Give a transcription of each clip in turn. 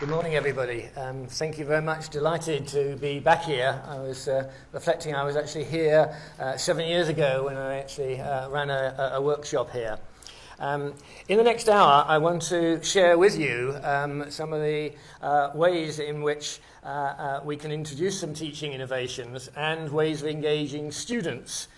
Good morning, everybody. Thank you very much. Delighted to be back here. I was reflecting, I was actually here 7 years ago when I actually ran a workshop here. In the next hour, I want to share with you some of the ways in which we can introduce some teaching innovations and ways of engaging students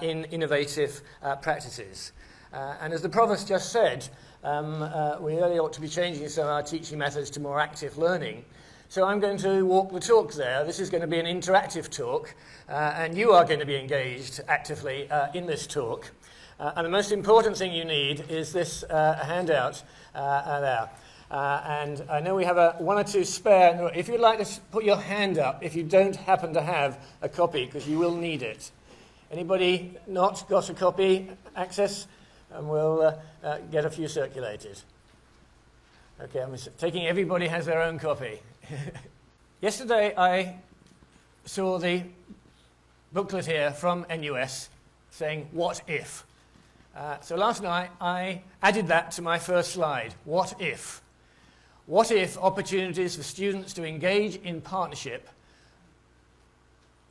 in innovative practices. And as the Provost just said, we really ought to be changing some of our teaching methods to more active learning. So I'm going to walk the talk there. This is going to be an interactive talk, and you are going to be engaged actively in this talk. And the most important thing you need is this handout there. And I know we have one or two spare. If you'd like to put your hand up if you don't happen to have a copy, because you will need it. Anybody not got a copy? Access? And we'll get a few circulated. Okay, I'm taking everybody has their own copy. Yesterday I saw the booklet here from NUS saying, what if? So last night I added that to my first slide, what if? What if opportunities for students to engage in partnership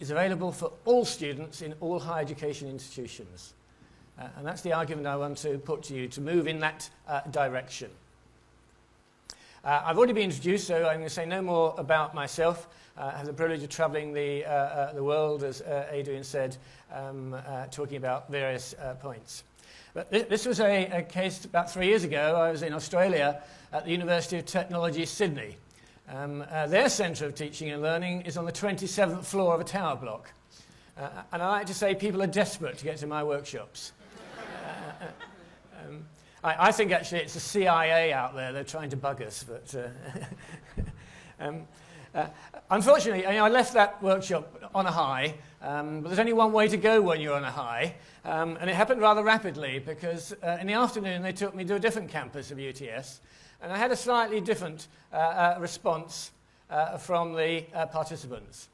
is available for all students in all higher education institutions? And that's the argument I want to put to you, to move in that direction. I've already been introduced, so I'm going to say no more about myself. I have the privilege of travelling the world, as Adrian said, talking about various points. But this was a case about 3 years ago. I was in Australia at the University of Technology, Sydney. Their Centre of Teaching and Learning is on the 27th floor of a tower block. And I like to say people are desperate to get to my workshops. I think actually it's the CIA out there. They're trying to bug us. But unfortunately, I left that workshop on a high. But there's only one way to go when you're on a high. And it happened rather rapidly because in the afternoon they took me to a different campus of UTS. And I had a slightly different response from the participants.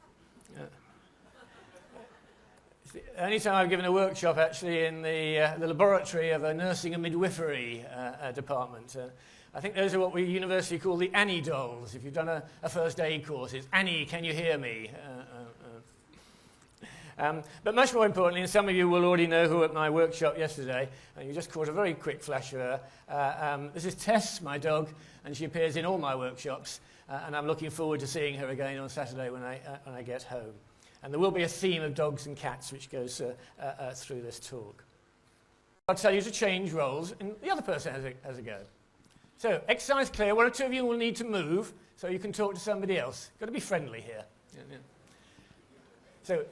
The only time I've given a workshop actually in the laboratory of a nursing and midwifery department. I think those are what we at university call the Annie dolls. If you've done a first aid course, it's Annie, can you hear me? But much more importantly, and some of you will already know who were at my workshop yesterday, and you just caught a very quick flash of her. This is Tess, my dog, and she appears in all my workshops, and I'm looking forward to seeing her again on Saturday when I get home. And there will be a theme of dogs and cats which goes through this talk. I'll tell you to change roles, and the other person has a go. So, exercise clear. One or two of you will need to move so you can talk to somebody else. Got to be friendly here. Yeah. So,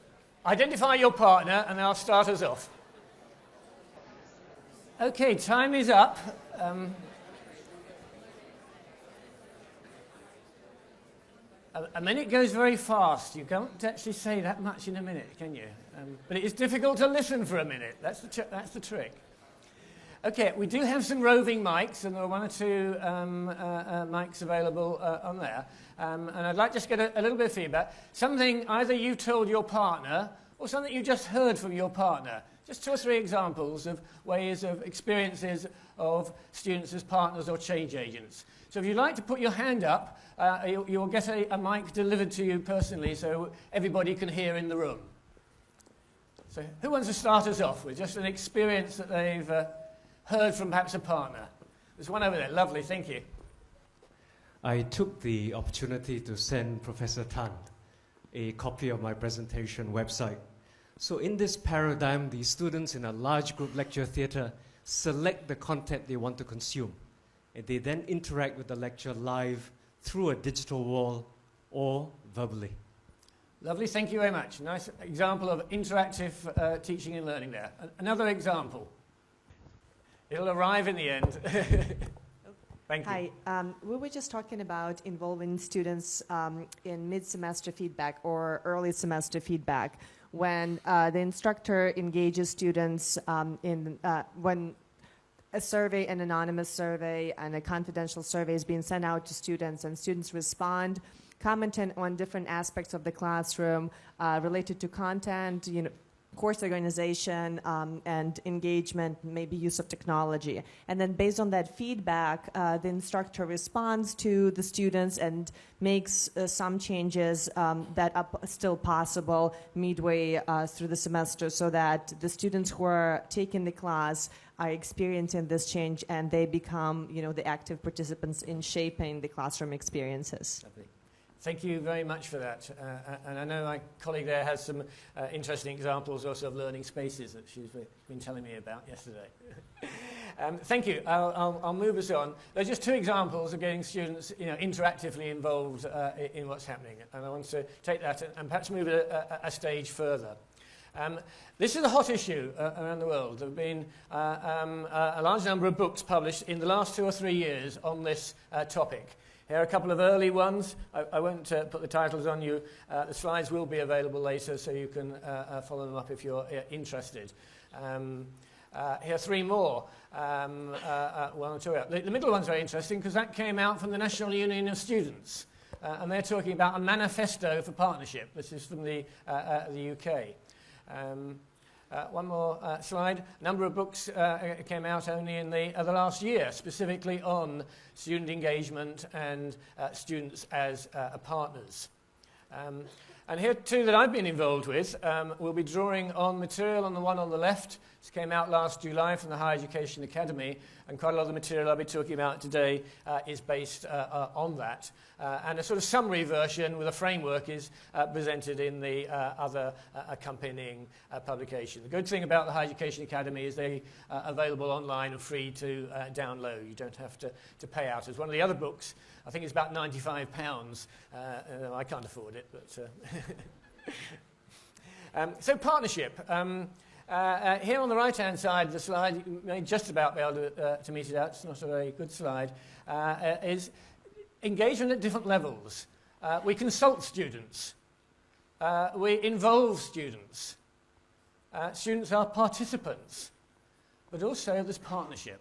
identify your partner, and I'll start us off. Okay, time is up. A minute goes very fast. You can't actually say that much in a minute, can you? But it is difficult to listen for a minute. That's the trick. Okay, we do have some roving mics, and there are one or two mics available on there. And I'd like to just get a little bit of feedback. Something either you told your partner or something you just heard from your partner. Just 2 or 3 examples of ways of experiences of students as partners or change agents. So if you'd like to put your hand up, you'll get a mic delivered to you personally so everybody can hear in the room. So who wants to start us off with just an experience that they've heard from perhaps a partner? There's one over there. Lovely, thank you. I took the opportunity to send Professor Tan a copy of my presentation website. So in this paradigm, the students in a large group lecture theatre select the content they want to consume. And they then interact with the lecture live through a digital wall or verbally. Lovely, thank you very much. Nice example of interactive teaching and learning there. Another example. It'll arrive in the end. Thank you. Hi, we were just talking about involving students in mid-semester feedback or early semester feedback when the instructor engages students when a survey, an anonymous survey, and a confidential survey is being sent out to students, and students respond, commenting on different aspects of the classroom related to content, course organization and engagement, maybe use of technology. And then based on that feedback, the instructor responds to the students and makes some changes that are still possible midway through the semester, so that the students who are taking the class are experiencing this change and they become, the active participants in shaping the classroom experiences. Lovely. Thank you very much for that. And I know my colleague there has some interesting examples also of learning spaces that she's been telling me about yesterday. Thank you. I'll move us on. There's just two examples of getting students interactively involved in what's happening. And I want to take that and perhaps move it a stage further. This is a hot issue around the world. There have been a large number of books published in the last 2 or 3 years on this topic. Here are a couple of early ones. I won't put the titles on you. The slides will be available later, so you can follow them up if you're interested. Here are 3 more. One or two out. The middle one's very interesting because that came out from the National Union of Students. And they're talking about a manifesto for partnership. This is from the UK. One more slide. A number of books came out only in the last year, specifically on student engagement and students as partners. And here, 2 that I've been involved with, we'll be drawing on material on the one on the left. This came out last July from the Higher Education Academy, and quite a lot of the material I'll be talking about today is based on that. And a sort of summary version with a framework is presented in the other accompanying publication. The good thing about the Higher Education Academy is they are available online and free to download. You don't have to pay out. As one of the other books, I think it's about £95. I can't afford it, but... So partnership. Here on the right-hand side of the slide, you may just about be able to meet it out, it's not a very good slide, is engagement at different levels. We consult students. We involve students. Students are participants. But also there's partnership.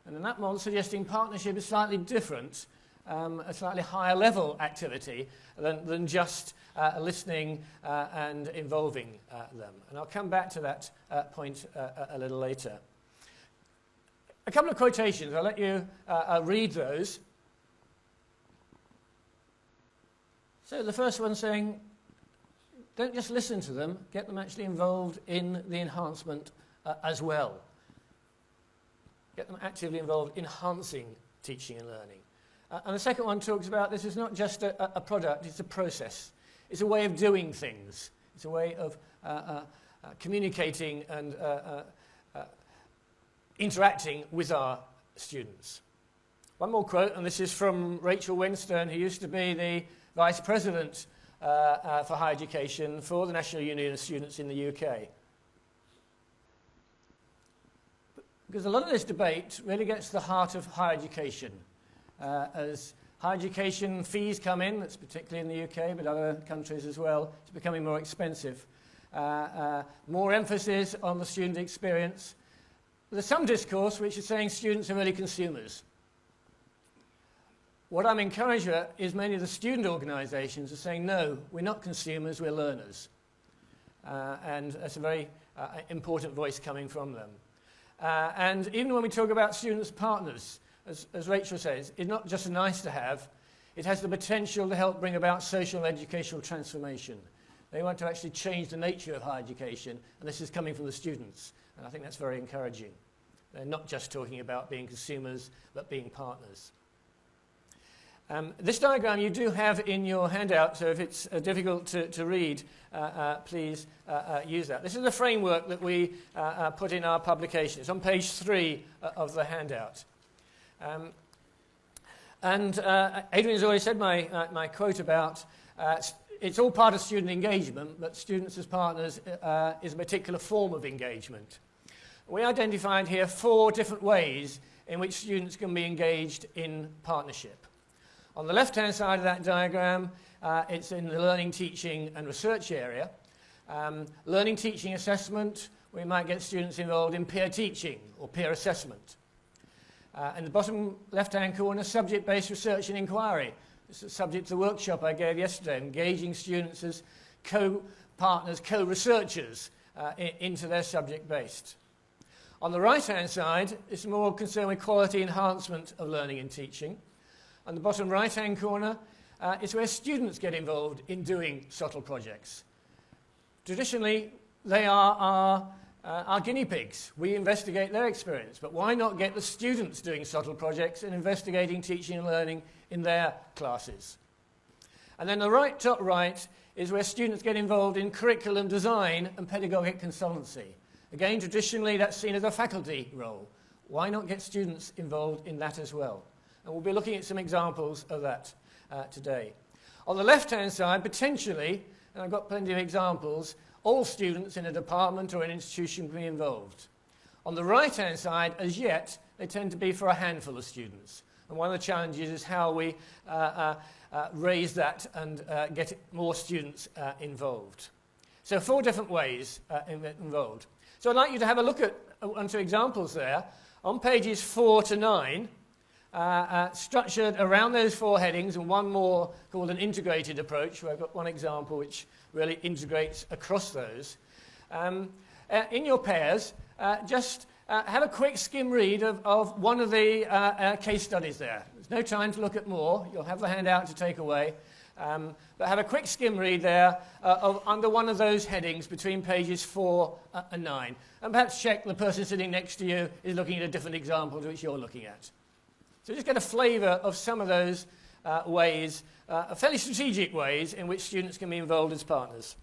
And in that model, suggesting partnership is slightly different, a slightly higher level activity than just listening and involving them. And I'll come back to that point a little later. A couple of quotations. I'll let you read those. So the first one saying, don't just listen to them, get them actually involved in the enhancement as well. Get them actively involved, enhancing teaching and learning. And the second one talks about this is not just a product, it's a process. It's a way of doing things. It's a way of communicating and interacting with our students. One more quote, and this is from Rachel Winstone, who used to be the Vice President for Higher Education for the National Union of Students in the UK. Because a lot of this debate really gets to the heart of higher education. As higher education fees come in, that's particularly in the UK, but other countries as well, it's becoming more expensive. More emphasis on the student experience. There's some discourse which is saying students are really consumers. What I'm encouraged at is many of the student organisations are saying, no, we're not consumers, we're learners. And that's a very important voice coming from them. And even when we talk about students' partners, as Rachel says, it's not just a nice to have, it has the potential to help bring about social and educational transformation. They want to actually change the nature of higher education, and this is coming from the students, and I think that's very encouraging. They're not just talking about being consumers, but being partners. This diagram you do have in your handout, so if it's difficult to read, please use that. This is the framework that we put in our publication. It's on page 3 of the handout. Adrian's already said my quote about it's all part of student engagement, but students as partners is a particular form of engagement. We identified here 4 different ways in which students can be engaged in partnership. On the left-hand side of that diagram, it's in the learning, teaching and research area. Learning, teaching, assessment, we might get students involved in peer teaching or peer assessment. In the bottom left-hand corner, subject-based research and inquiry. This is subject to the workshop I gave yesterday, engaging students as co-partners, co-researchers into their subject-based. On the right-hand side, it's more concerned with quality enhancement of learning and teaching. On the bottom right-hand corner, is where students get involved in doing subtle projects. Traditionally, they are our guinea pigs. We investigate their experience, but why not get the students doing subtle projects and investigating teaching and learning in their classes? And then the top right is where students get involved in curriculum design and pedagogic consultancy. Again, traditionally, that's seen as a faculty role. Why not get students involved in that as well? And we'll be looking at some examples of that today. On the left-hand side, potentially, and I've got plenty of examples, all students in a department or an institution can be involved. On the right-hand side, as yet, they tend to be for a handful of students. And one of the challenges is how we raise that and get more students involved. So 4 different ways involved. So I'd like you to have a look at 1 or 2 examples there. On pages 4 to 9, structured around those 4 headings, and 1 more called an integrated approach, where I've got 1 example which really integrates across those. In your pairs, just have a quick skim read of 1 of the case studies there. There's no time to look at more. You'll have the handout to take away. But have a quick skim read there under 1 of those headings between pages 4 and 9. And perhaps check the person sitting next to you is looking at a different example to which you're looking at. So just get a flavour of some of those ways, fairly strategic ways in which students can be involved as partners.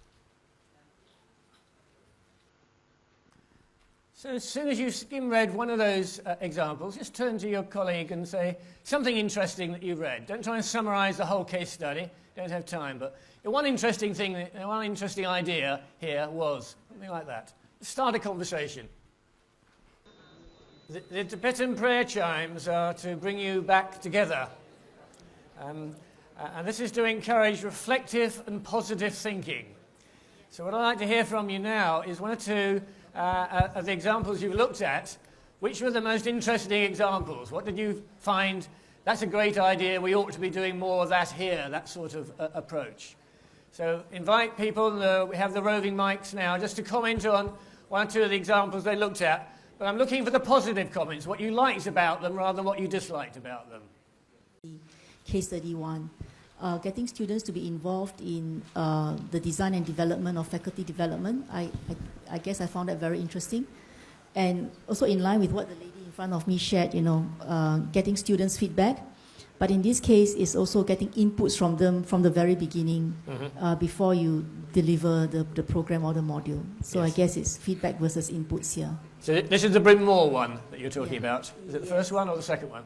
So as soon as you've skim-read 1 of those examples, just turn to your colleague and say something interesting that you've read. Don't try and summarise the whole case study. Don't have time. But one interesting thing, one interesting idea here was something like that. Start a conversation. The Tibetan prayer chimes are to bring you back together. And this is to encourage reflective and positive thinking. So what I'd like to hear from you now is 1 or 2 of the examples you've looked at. Which were the most interesting examples? What did you find? That's a great idea. We ought to be doing more of that here, that sort of approach. So invite people, we have the roving mics now, just to comment on 1 or 2 of the examples they looked at. But I'm looking for the positive comments, what you liked about them rather than what you disliked about them. Case study 1, getting students to be involved in the design and development of faculty development. I guess I found that very interesting. And also in line with what the lady in front of me shared, getting students' feedback. But in this case, it's also getting inputs from them from the very beginning before you deliver the program or the module. So yes. I guess it's feedback versus inputs here. So this is the Bryn Mawr one that you're talking about. Is it the first one or the second one?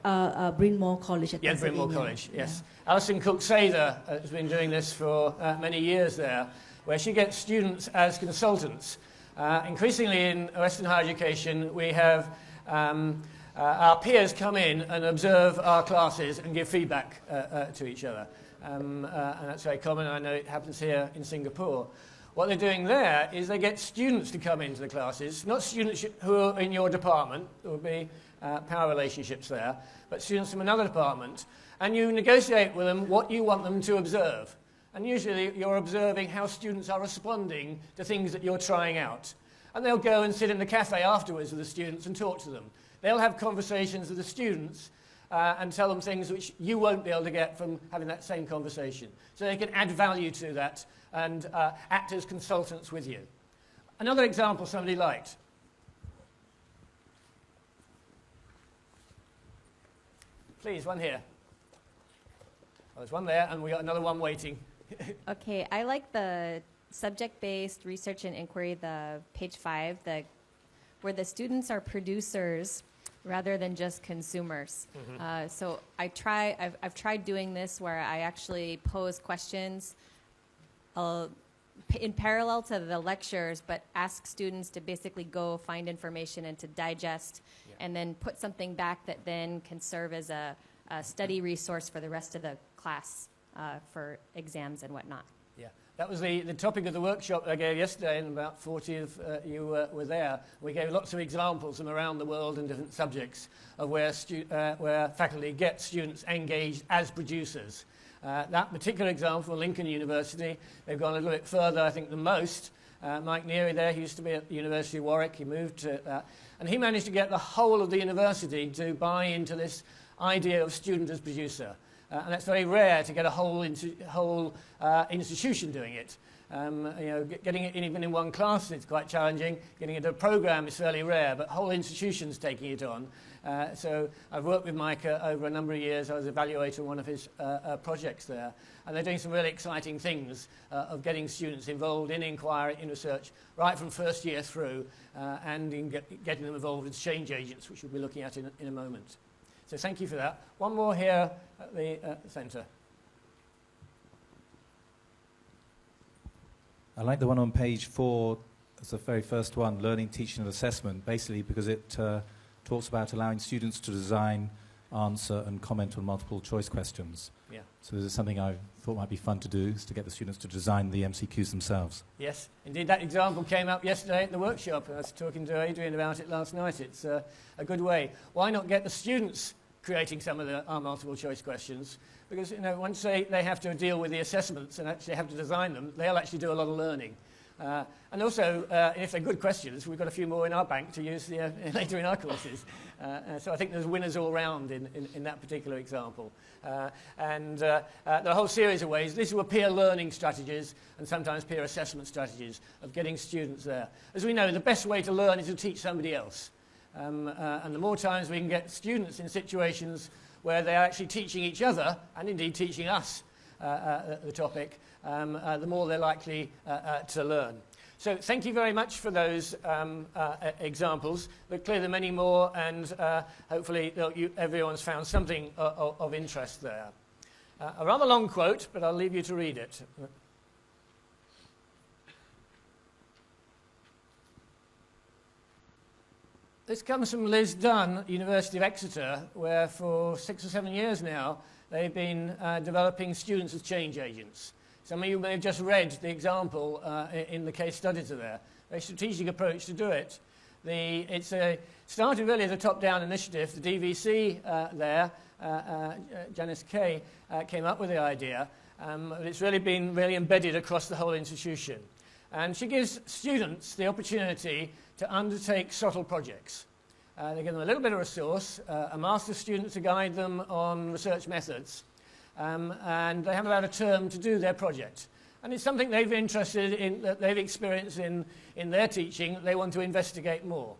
Bryn Mawr College at Pennsylvania. Bryn Mawr College, yes. Yeah. Alison Cook-Sather has been doing this for many years there, where she gets students as consultants. Increasingly in Western higher education, we have our peers come in and observe our classes and give feedback to each other. And that's very common. I know it happens here in Singapore. What they're doing there is they get students to come into the classes, not students who are in your department, there will be power relationships there, but students from another department, and you negotiate with them what you want them to observe. And usually you're observing how students are responding to things that you're trying out. And they'll go and sit in the cafe afterwards with the students and talk to them. They'll have conversations with the students and tell them things which you won't be able to get from having that same conversation. So they can add value to that and act as consultants with you. Another example somebody liked. Please, one here. Oh, there's one there, and we got another one waiting. Okay, I like the subject-based research and inquiry, the page 5, where the students are producers rather than just consumers. Mm-hmm. So I've tried doing this where I actually pose questions in parallel to the lectures, but ask students to basically go find information and to digest, and then put something back that then can serve as a study resource for the rest of the class for exams and whatnot. Yeah, that was the topic of the workshop I gave yesterday, and about 40 of you were there. We gave lots of examples from around the world in different subjects of where faculty get students engaged as producers. That particular example, Lincoln University, they've gone a little bit further, I think, than most, Mike Neary there, he used to be at the University of Warwick, he moved to that, and he managed to get the whole of the university to buy into this idea of student as producer. And that's very rare to get a whole institution doing it. Getting it in even in one class is quite challenging. Getting it in a program is fairly rare, but whole institutions taking it on. So I've worked with Mike over a number of years. I was evaluator on one of his projects there. And they're doing some really exciting things of getting students involved in inquiry, in research, right from first year through, and in getting them involved as change agents, which we'll be looking at in a moment. So thank you for that. One more here at the centre. I like the one on page 4, it's the very first one, learning, teaching and assessment, basically because it talks about allowing students to design, answer and comment on multiple choice questions. Yeah. So this is something I thought might be fun to do, is to get the students to design the MCQs themselves. Yes, indeed that example came up yesterday at the workshop. I was talking to Adrian about it last night. It's a good way. Why not get the students creating some of our multiple choice questions? Because once they have to deal with the assessments and actually have to design them, they'll actually do a lot of learning. And also, if they're good questions, we've got a few more in our bank to use later in our courses. So I think there's winners all round in that particular example. And there are a whole series of ways. These were peer learning strategies and sometimes peer assessment strategies of getting students there. As we know, the best way to learn is to teach somebody else. And the more times we can get students in situations where they're actually teaching each other, and indeed teaching us the topic, the more they're likely to learn. So thank you very much for those examples. But clearly there are many more, and hopefully everyone's found something of interest there. A rather long quote, but I'll leave you to read it. This comes from Liz Dunn at the University of Exeter, where for 6 or 7 years now they've been developing students as change agents. Some of you may have just read the example in the case studies are there. A strategic approach to do it. It's started really as a top-down initiative. The DVC there, Janice Kay, came up with the idea, but it's really been really embedded across the whole institution. And she gives students the opportunity to undertake subtle projects. They give them a little bit of resource, a master's student to guide them on research methods, and they have about a term to do their project. And it's something they've been interested in, that they've experienced in their teaching, that they want to investigate more.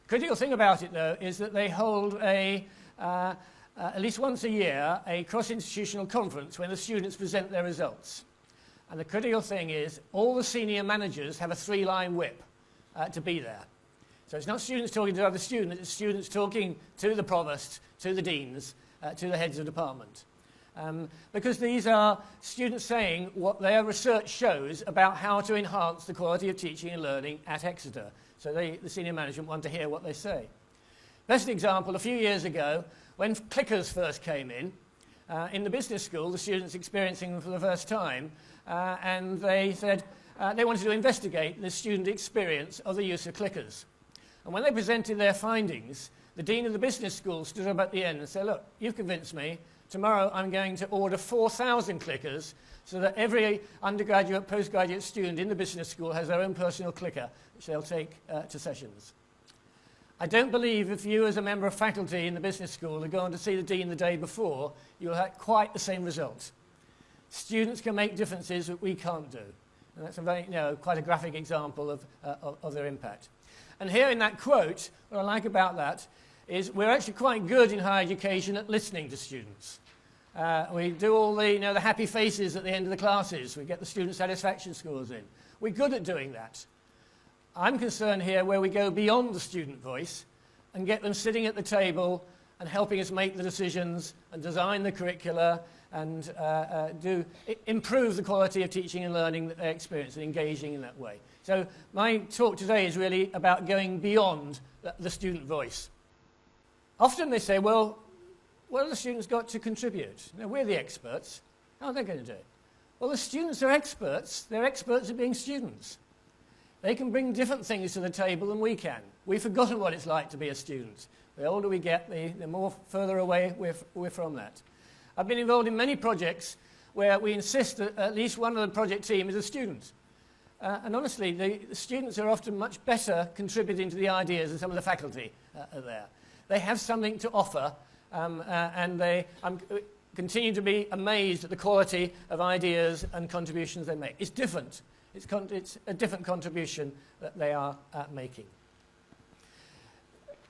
The critical thing about it, though, is that they hold at least once a year, a cross-institutional conference when the students present their results. And the critical thing is, all the senior managers have a 3-line whip to be there. So it's not students talking to other students, it's students talking to the provost, to the deans, to the heads of department. Because these are students saying what their research shows about how to enhance the quality of teaching and learning at Exeter. So the senior management want to hear what they say. Best example, a few years ago, when clickers first came in the business school, the students experiencing them for the first time, and they said they wanted to investigate the student experience of the use of clickers. And when they presented their findings, the dean of the business school stood up at the end and said, look, you've convinced me. Tomorrow I'm going to order 4,000 clickers so that every undergraduate, postgraduate student in the business school has their own personal clicker, which they'll take to sessions. I don't believe if you as a member of faculty in the business school are going to see the dean the day before, you'll have quite the same result. Students can make differences that we can't do. And that's a very, quite a graphic example of their impact. And here in that quote, what I like about that is we're actually quite good in higher education at listening to students. We do all the happy faces at the end of the classes. We get the student satisfaction scores in. We're good at doing that. I'm concerned here where we go beyond the student voice and get them sitting at the table and helping us make the decisions and design the curricula and improve the quality of teaching and learning that they experience and engaging in that way. So my talk today is really about going beyond the student voice. Often they say, well, what have the students got to contribute? We're the experts. How are they going to do it? Well, the students are experts. They're experts at being students. They can bring different things to the table than we can. We've forgotten what it's like to be a student. The older we get, the more further away we're from that. I've been involved in many projects where we insist that at least one of the project team is a student. And honestly, the students are often much better contributing to the ideas than some of the faculty are there. They have something to offer, and I'm continue to be amazed at the quality of ideas and contributions they make. It's different. It's a different contribution that they are making.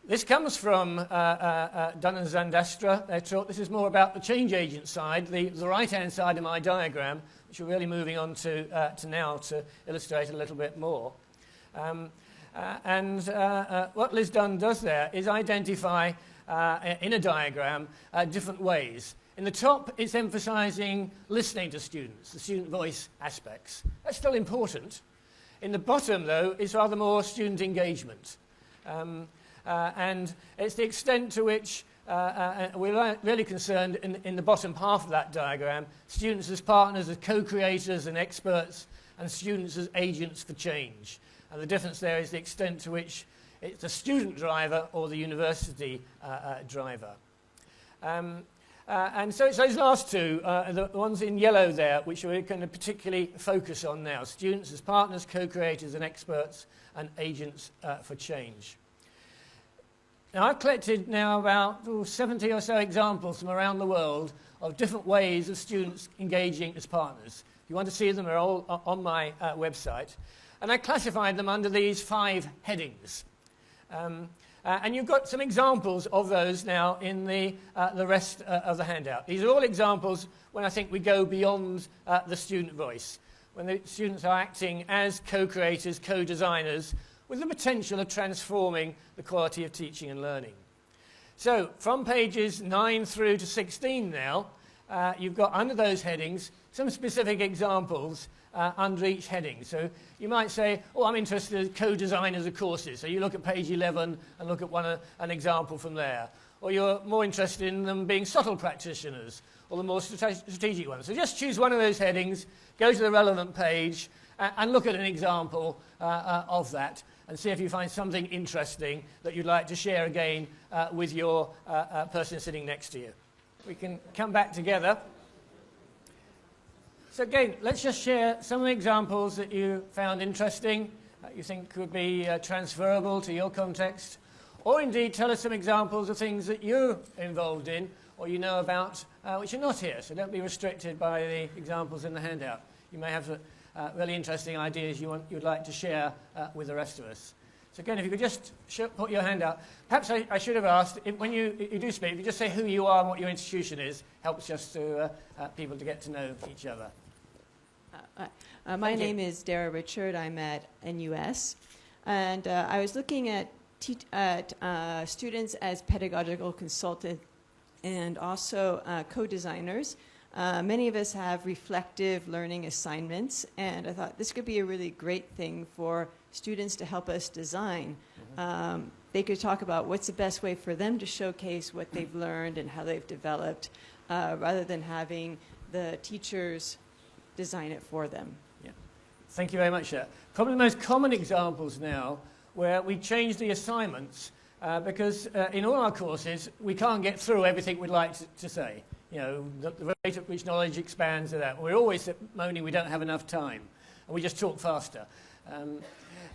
This comes from Dunn and Zandastra, their talk. This is more about the change agent side, the right-hand side of my diagram, which we're really moving on to now to illustrate a little bit more. What Liz Dunn does there is identify in a diagram different ways. In the top, it's emphasizing listening to students, the student voice aspects. That's still important. In the bottom, though, it's rather more student engagement. And it's the extent to which we're really concerned in the bottom half of that diagram, students as partners, as co-creators and experts, and students as agents for change. And the difference there is the extent to which it's the student driver or the university driver. And so it's those last two, the ones in yellow there, which we're going to particularly focus on now. Students as partners, co-creators and experts, and agents for change. Now, I've collected now about 70 or so examples from around the world of different ways of students engaging as partners. If you want to see them, they're all on my website. And I classified them under these 5 headings. And you've got some examples of those now in the rest of the handout. These are all examples when I think we go beyond the student voice, when the students are acting as co-creators, co-designers, with the potential of transforming the quality of teaching and learning. So, from pages 9 through to 16 now, you've got under those headings some specific examples under each heading. So you might say, oh, I'm interested in co-designers of courses. So you look at page 11 and look at an example from there. Or you're more interested in them being subtle practitioners, or the more strategic ones. So just choose one of those headings, go to the relevant page, and look at an example of that, and see if you find something interesting that you'd like to share again with your person sitting next to you. We can come back together. So again, let's just share some of the examples that you found interesting, that you think could be transferable to your context, or indeed tell us some examples of things that you're involved in or you know about which are not here. So don't be restricted by the examples in the handout. You may have really interesting ideas you'd like to share with the rest of us. So again, if you could just put your hand out. Perhaps I should have asked, when you do speak, if you just say who you are and what your institution is, helps just to people to get to know each other. My name is Dara Richard. I'm at NUS. And I was looking at students as pedagogical consultants and also co-designers. Many of us have reflective learning assignments, and I thought this could be a really great thing for students to help us design. They could talk about what's the best way for them to showcase what they've learned and how they've developed, rather than having the teachers design it for them. Yeah. Thank you very much, sir. Probably the most common examples now where we change the assignments because in all our courses we can't get through everything we'd like to say. You know, the rate at which knowledge expands to that. We're always moaning we don't have enough time, and we just talk faster.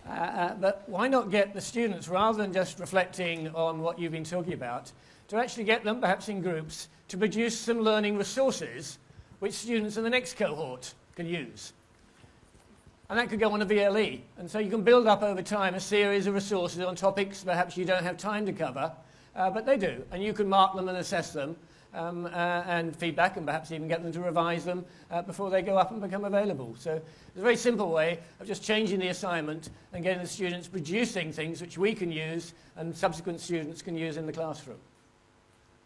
But why not get the students, rather than just reflecting on what you've been talking about, to actually get them, perhaps in groups, to produce some learning resources which students in the next cohort can use. And that could go on a VLE. And so you can build up over time a series of resources on topics perhaps you don't have time to cover, but they do. And you can mark them and assess them and feedback, and perhaps even get them to revise them before they go up and become available. So it's a very simple way of just changing the assignment and getting the students producing things which we can use and subsequent students can use in the classroom.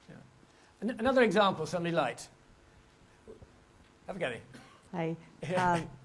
Yeah. Another example somebody liked. Have a go. Hi.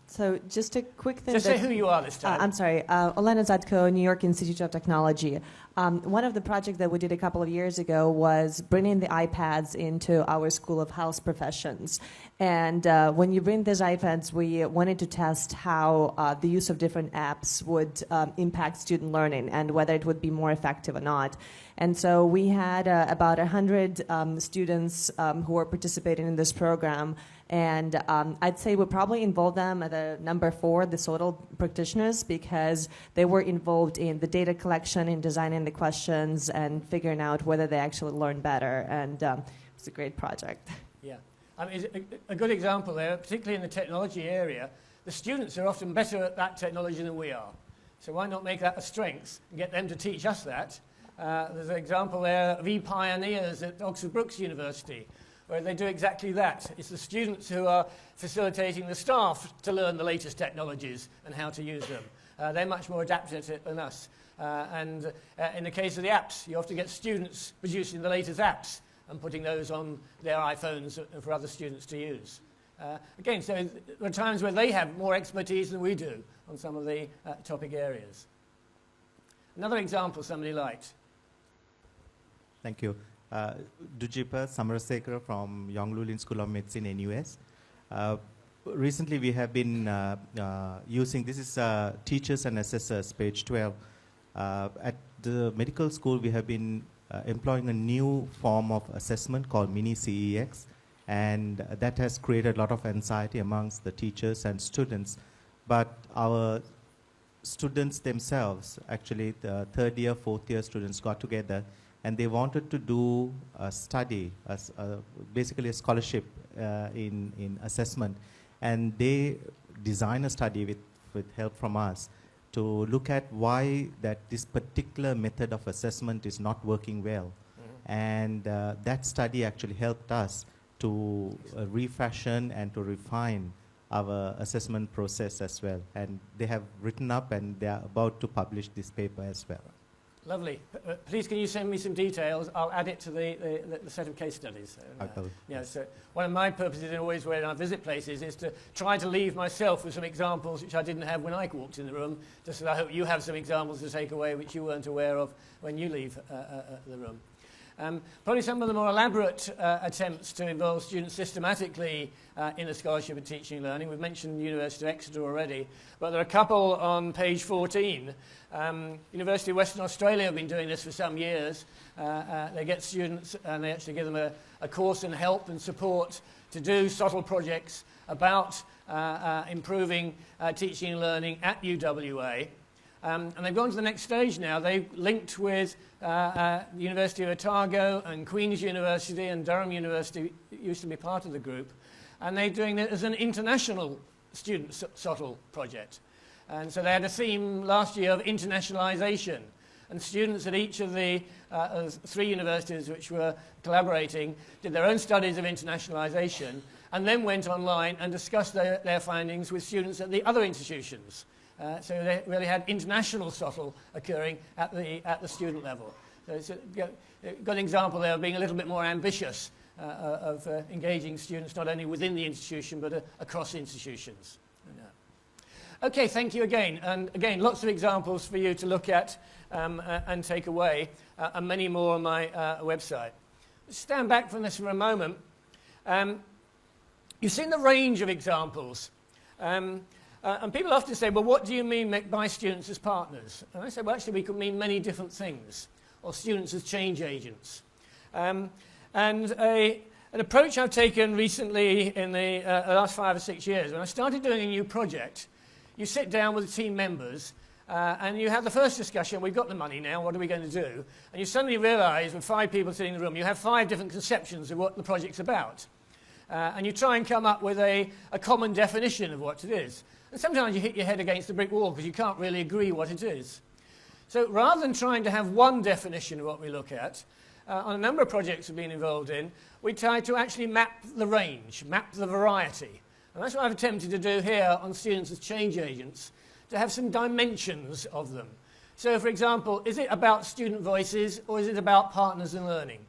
So just a quick thing. Just say who you are this time. I'm sorry. Olena Zadko, New York Institute of Technology. One of the projects that we did a couple of years ago was bringing the iPads into our School of Health Professions. And when you bring these iPads, we wanted to test how the use of different apps would impact student learning and whether it would be more effective or not. And so we had about 100 students who were participating in this program. And I'd say we probably involve them at the number 4, the social practitioners, because they were involved in the data collection, in designing the questions, and figuring out whether they actually learn better. And it's a great project. Yeah. I mean, a good example there, particularly in the technology area, the students are often better at that technology than we are. So why not make that a strength and get them to teach us that? There's an example there of e-pioneers at Oxford Brookes University, where they do exactly that. It's the students who are facilitating the staff to learn the latest technologies and how to use them. They're much more adapted at it than us. And in the case of the apps, you often get students producing the latest apps and putting those on their iPhones for other students to use. Again, so there are times where they have more expertise than we do on some of the topic areas. Another example somebody liked. Thank you. Dujipa Samarasekar from Yonglulin School of Medicine, NUS. Recently we have been using, this is teachers and assessors, page 12. At the medical school we have been employing a new form of assessment called mini CEX, and that has created a lot of anxiety amongst the teachers and students. But our students themselves, actually the 3rd year, 4th year students got together and they wanted to do a study, basically a scholarship in assessment. And they designed a study with help from us to look at why that this particular method of assessment is not working well. Mm-hmm. And that study actually helped us to refashion and to refine our assessment process as well. And they have written up and they are about to publish this paper as well. Lovely. Please can you send me some details? I'll add it to the set of case studies. Yeah, so one of my purposes in always when I visit places is to try to leave myself with some examples which I didn't have when I walked in the room, just so I hope you have some examples to take away which you weren't aware of when you leave the room. Probably some of the more elaborate attempts to involve students systematically in a scholarship of teaching and learning. We've mentioned University of Exeter already, but there are a couple on page 14. University of Western Australia have been doing this for some years. They get students and they actually give them a course and help and support to do subtle projects about improving teaching and learning at UWA. And they've gone to the next stage now. They've linked with the University of Otago and Queen's University and Durham University, used to be part of the group. And they're doing it as an international student SOTL project. And so they had a theme last year of internationalisation. And students at each of the 3 universities which were collaborating did their own studies of internationalisation and then went online and discussed their findings with students at the other institutions. So they really had international SOTL occurring at the student level. So it's a good example there of being a little bit more ambitious of engaging students not only within the institution but across institutions. Okay, thank you again. And again, lots of examples for you to look at and take away, and many more on my website. Stand back from this for a moment. You've seen the range of examples. And people often say, well, what do you mean by students as partners? And I say, well, actually, we could mean many different things, or students as change agents. And an approach I've taken recently in the last 5 or 6 years, when I started doing a new project, you sit down with the team members and you have the first discussion, we've got the money now, what are we going to do? And you suddenly realise, with 5 people sitting in the room, you have 5 different conceptions of what the project's about. And you try and come up with a common definition of what it is. And sometimes you hit your head against a brick wall because you can't really agree what it is. So rather than trying to have one definition of what we look at, on a number of projects we've been involved in, we try to actually map the range, map the variety. And that's what I've attempted to do here on students as change agents, to have some dimensions of them. So, for example, is it about student voices or is it about partners in learning?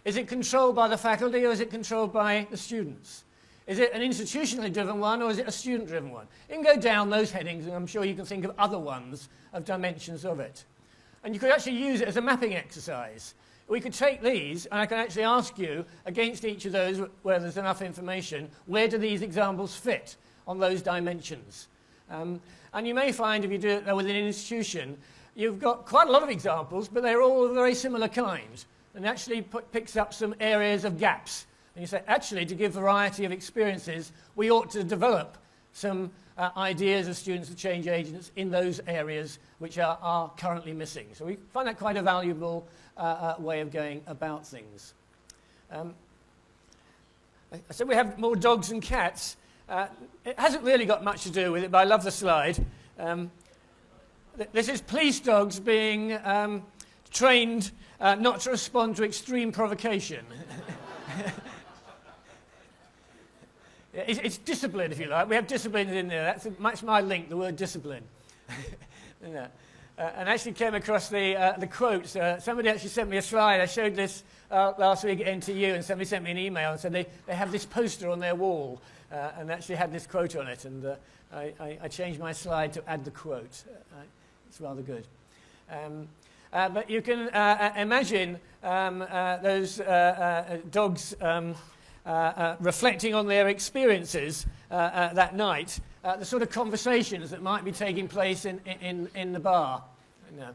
Is it controlled by the faculty or is it controlled by the students? Is it an institutionally driven one or is it a student-driven one? You can go down those headings and I'm sure you can think of other ones of dimensions of it. And you could actually use it as a mapping exercise. We could take these and I can actually ask you, against each of those where there's enough information, where do these examples fit on those dimensions? And you may find if you do it within an institution, you've got quite a lot of examples, but they're all of very similar kinds. And actually picks up some areas of gaps And you say, actually, to give variety of experiences, we ought to develop some ideas of students as change agents in those areas which are currently missing. So we find that quite a valuable way of going about things. I said we have more dogs and cats. It hasn't really got much to do with it, but I love the slide. This is police dogs being trained not to respond to extreme provocation. It's discipline, if you like. We have discipline in there. That's my link, the word discipline. Yeah. And I actually came across the quotes. Somebody actually sent me a slide. I showed this last week at NTU, and somebody sent me an email and said they have this poster on their wall and actually had this quote on it. And I changed my slide to add the quote. It's rather good. But you can imagine those dogs reflecting on their experiences that night, the sort of conversations that might be taking place in the bar. No.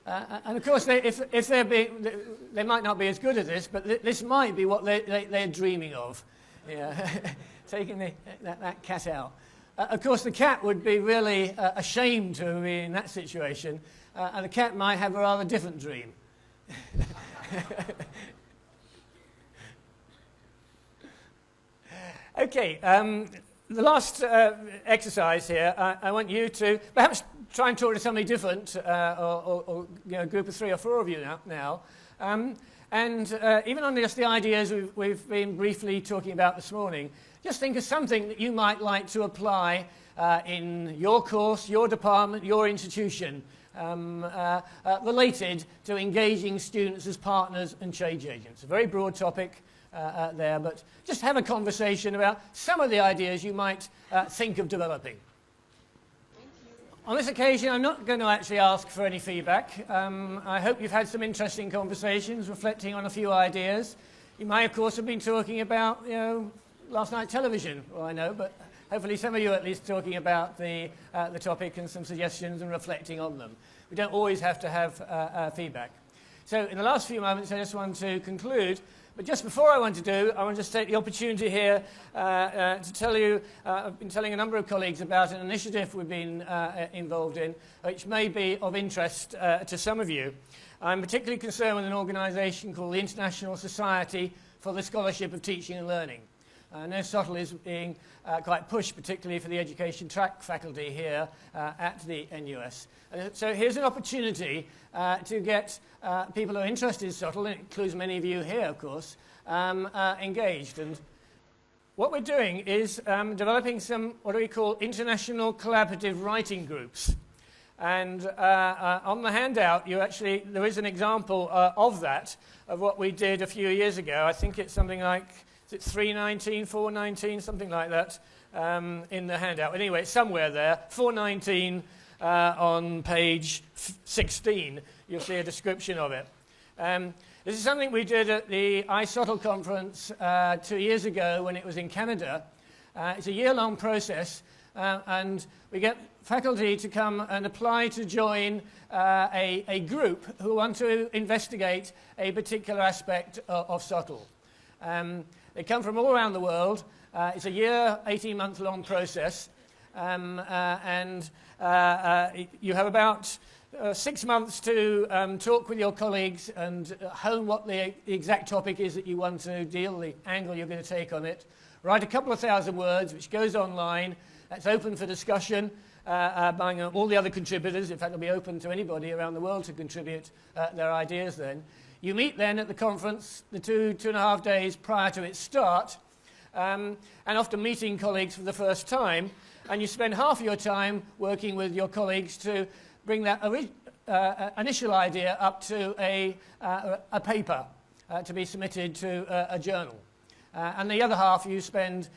And of course, if they're being, they might not be as good at this, but this might be what they're dreaming of. Yeah. Taking that cat out. Of course, the cat would be really ashamed to be in that situation, and the cat might have a rather different dream. Okay, the last exercise here, I want you to perhaps try and talk to somebody different, or a group of 3 or 4 of you now. Even on just the ideas we've been briefly talking about this morning, just think of something that you might like to apply in your course, your department, your institution, related to engaging students as partners and change agents. A very broad topic there, but just have a conversation about some of the ideas you might think of developing. On this occasion, I'm not going to actually ask for any feedback. I hope you've had some interesting conversations, reflecting on a few ideas. You might, of course, have been talking about, last night television, well, I know, but hopefully some of you are at least talking about the topic and some suggestions and reflecting on them. We don't always have to have feedback. So in the last few moments, I just want to conclude. But just before I want to do, I want to just take the opportunity here to tell you, I've been telling a number of colleagues about an initiative we've been involved in, which may be of interest to some of you. I'm particularly concerned with an organisation called the International Society for the Scholarship of Teaching and Learning. I know SOTL is being quite pushed, particularly for the education track faculty here at the NUS. So here's an opportunity to get people who are interested in SOTL, and it includes many of you here, of course, engaged. And what we're doing is developing some, what do we call, international collaborative writing groups. And on the handout, there is an example of that, of what we did a few years ago. I think it's something like, is it 319, 419, something like that, in the handout. Anyway, it's somewhere there. 419 on page 16, you'll see a description of it. This is something we did at the iSOTL conference 2 years ago when it was in Canada. It's a year-long process, and we get faculty to come and apply to join a group who want to investigate a particular aspect of SOTL. They come from all around the world. It's a year, 18-month-long process. And you have about 6 months to talk with your colleagues and hone what the exact topic is that you want to deal, the angle you're going to take on it. Write a couple of thousand words, which goes online. That's open for discussion by all the other contributors. In fact, it'll be open to anybody around the world to contribute their ideas then. You meet then at the conference the 2.5 days prior to its start, and often meeting colleagues for the first time, and you spend half of your time working with your colleagues to bring that initial idea up to a paper to be submitted to a journal. And the other half you spend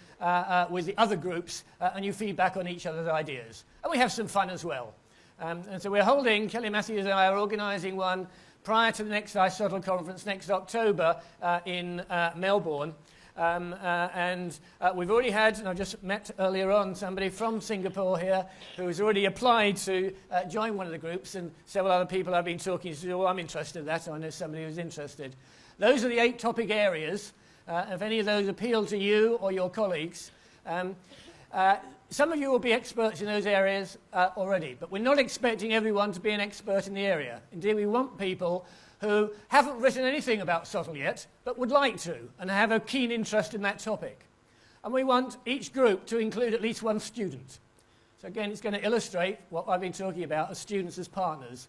with the other groups, and you feedback on each other's ideas. And we have some fun as well. And so we're holding, Kelly Matthews and I are organising one prior to the next iSOTL conference next October in Melbourne. We've already had, and I just met earlier on, somebody from Singapore here who has already applied to join one of the groups, and several other people I've been talking to, oh, I'm interested in that, I know somebody who's interested. Those are the 8 topic areas. If any of those appeal to you or your colleagues, some of you will be experts in those areas already, but we're not expecting everyone to be an expert in the area. Indeed, we want people who haven't written anything about SOTL yet, but would like to, and have a keen interest in that topic. And we want each group to include at least one student. So again, it's going to illustrate what I've been talking about as students as partners,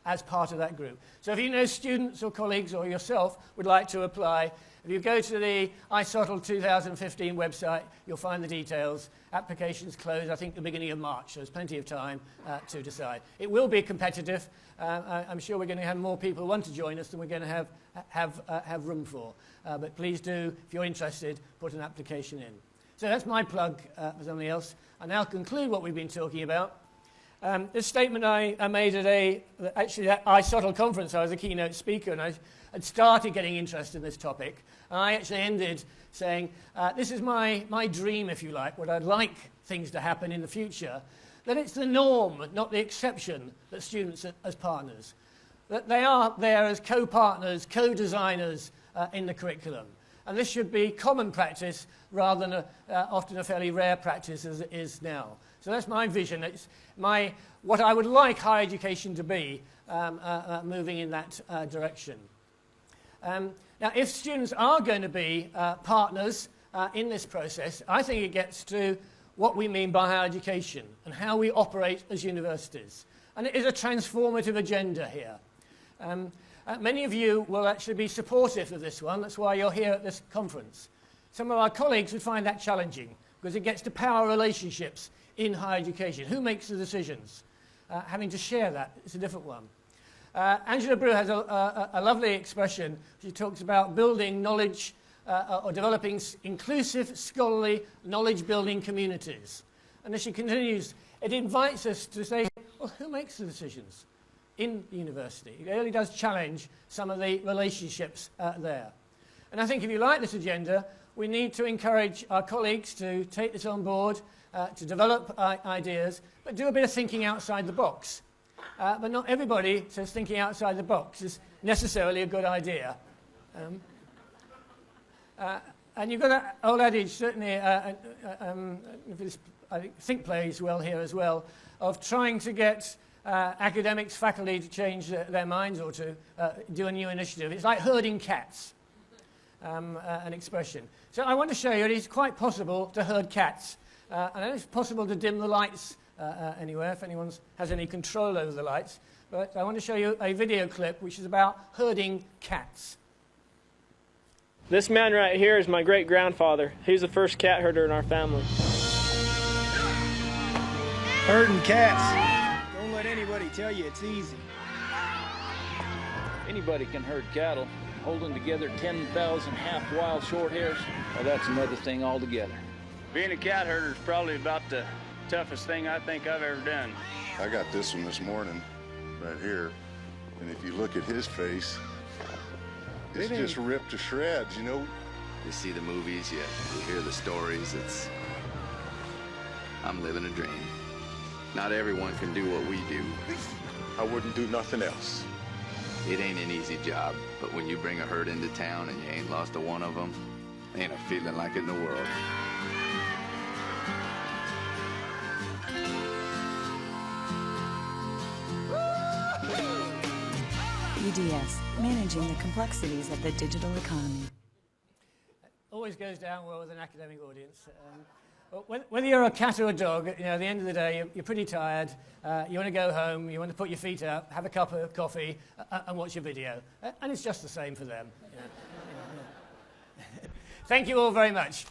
as part of that group. So if you know students or colleagues or yourself would like to apply, if you go to the iSOTL 2015 website, you'll find the details. Applications close, I think, the beginning of March, so there's plenty of time to decide. It will be competitive. I'm sure we're going to have more people who want to join us than we're going to have room for. But please do, if you're interested, put an application in. So that's my plug for something else. I now conclude what we've been talking about. This statement I made at actually that iSOTL conference, I was a keynote speaker, and I had started getting interested in this topic. And I actually ended saying, this is my dream, if you like, what I'd like things to happen in the future, that it's the norm, not the exception, that students as partners, that they are there as co-partners, co-designers in the curriculum. And this should be common practice rather than often a fairly rare practice as it is now. So that's my vision. It's what I would like higher education to be moving in that direction. Now, if students are going to be partners in this process, I think it gets to what we mean by higher education and how we operate as universities. And it is a transformative agenda here. Many of you will actually be supportive of this one. That's why you're here at this conference. Some of our colleagues would find that challenging because it gets to power relationships in higher education. Who makes the decisions? Having to share that is a different one. Angela Brew has a lovely expression. She talks about building knowledge or developing inclusive, scholarly, knowledge-building communities. And as she continues, it invites us to say, well, who makes the decisions in the university? It really does challenge some of the relationships there. And I think if you like this agenda, we need to encourage our colleagues to take this on board, to develop ideas, but do a bit of thinking outside the box. But not everybody says thinking outside the box is necessarily a good idea. And you've got that old adage, certainly, I think plays well here as well, of trying to get academics, faculty to change their minds or to do a new initiative. It's like herding cats, an expression. So I want to show you it is quite possible to herd cats. And it's possible to dim the lights anywhere if anyone has any control over the lights. But I want to show you a video clip which is about herding cats. This man right here is my great-grandfather. He's the first cat herder in our family. Herding cats. Don't let anybody tell you it's easy. Anybody can herd cattle. Holding together 10,000 half-wild short hairs, well, that's another thing altogether. Being a cat herder is probably about the toughest thing I think I've ever done. I got this one this morning, right here, and if you look at his face, it's just ripped to shreds, you know? You see the movies, you hear the stories, I'm living a dream. Not everyone can do what we do. I wouldn't do nothing else. It ain't an easy job, but when you bring a herd into town and you ain't lost a one of them, ain't a feeling like it in the world. UDS, managing the complexities of the digital economy. Always goes down well with an academic audience. Whether you're a cat or a dog, you know, at the end of the day, you're pretty tired. You want to go home. You want to put your feet up, have a cup of coffee, and watch your video. And it's just the same for them. You know. Thank you all very much.